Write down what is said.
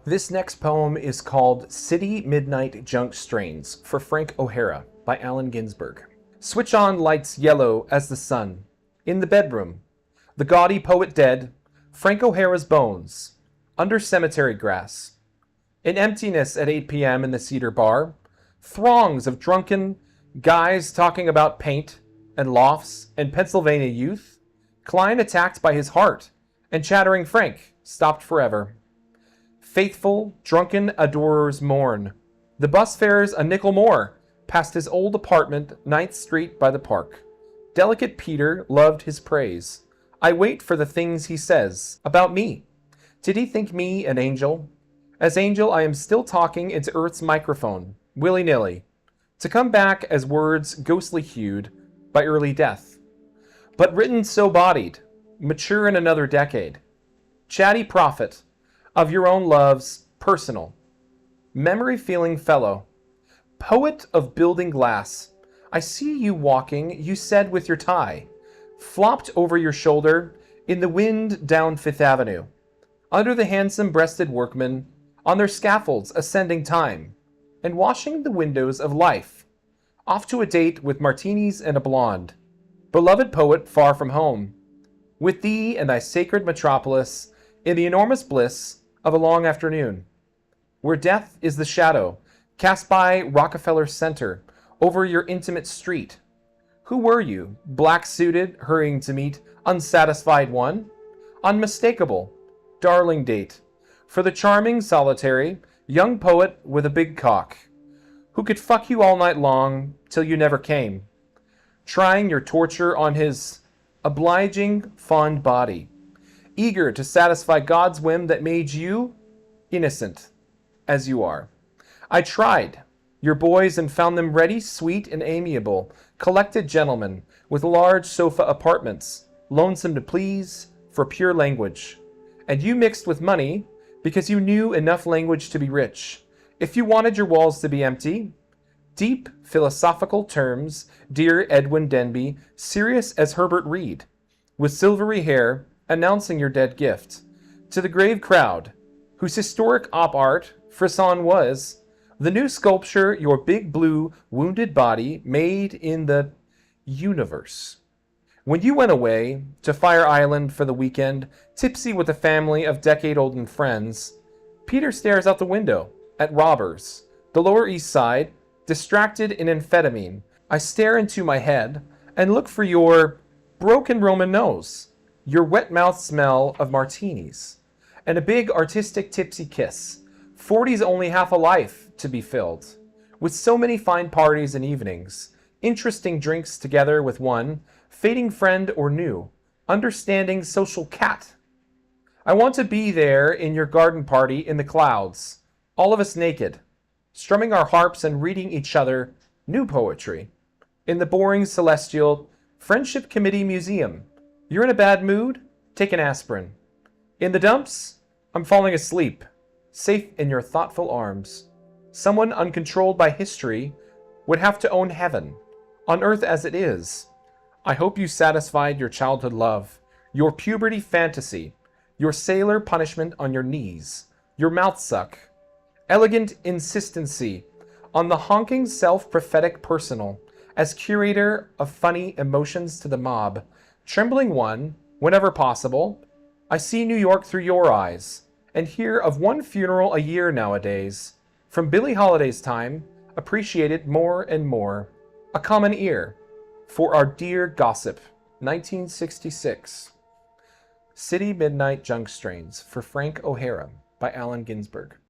This next poem is called City Midnight Junk Strains for Frank O'Hara by Allen Ginsberg. Switch on lights yellow as the sun. In the bedroom, the gaudy poet dead, Frank O'Hara's bones, under cemetery grass. In emptiness at 8 p.m. in the Cedar Bar, throngs of drunken guys talking about paint and lofts and Pennsylvania youth, Klein attacked by his heart, and chattering Frank stopped forever. Faithful, drunken adorers mourn. The bus fares a nickel more past his old apartment, 9th Street by the park. Delicate Peter loved his praise. I wait for the things he says about me. Did he think me an angel? As angel, I am still talking into Earth's microphone, willy-nilly, to come back as words ghostly hued by early death. But written so bodied, mature in another decade. Chatty prophet of your own loves, personal. Memory-feeling fellow. Poet of building glass. I see you walking, you said with your tie, flopped over your shoulder in the wind down Fifth Avenue. Under the handsome-breasted workmen, on their scaffolds ascending time, and washing the windows of life. Off to a date with martinis and a blonde. Beloved poet far from home. With thee and thy sacred metropolis, in the enormous bliss of a long afternoon, where death is the shadow cast by Rockefeller Center over your intimate street. Who were you, black-suited, hurrying to meet unsatisfied one? Unmistakable, darling date, for the charming, solitary, young poet with a big cock, who could fuck you all night long till you never came, trying your torture on his obliging, fond body, eager to satisfy God's whim that made you innocent as you are. I tried your boys and found them ready, sweet, and amiable, collected gentlemen with large sofa apartments, lonesome to please for pure language. And you mixed with money because you knew enough language to be rich. If you wanted your walls to be empty, deep philosophical terms, dear Edwin Denby, serious as Herbert Reed, with silvery hair, announcing your dead gift to the grave crowd, whose historic op art frisson was the new sculpture your big blue wounded body made in the universe. When you went away to Fire Island for the weekend, tipsy with a family of decade-olden friends, Peter stares out the window at robbers, the Lower East Side, distracted in amphetamine. I stare into my head and look for your broken Roman nose, your wet mouth smell of martinis, and a big artistic tipsy kiss. 40's only half a life to be filled, with so many fine parties and evenings, interesting drinks together with one, fading friend or new, understanding social cat. I want to be there in your garden party in the clouds, all of us naked, strumming our harps and reading each other new poetry. In the boring celestial Friendship Committee Museum, you're in a bad mood? Take an aspirin. In the dumps, I'm falling asleep, safe in your thoughtful arms. Someone uncontrolled by history would have to own heaven, on earth as it is. I hope you satisfied your childhood love, your puberty fantasy, your sailor punishment on your knees, your mouth suck, elegant insistency on the honking self-prophetic personal, as curator of funny emotions to the mob, trembling one, whenever possible, I see New York through your eyes, and hear of one funeral a year nowadays, from Billie Holiday's time, appreciated more and more. A common ear for our dear gossip, 1966. City Midnight Junk Strains for Frank O'Hara by Allen Ginsberg.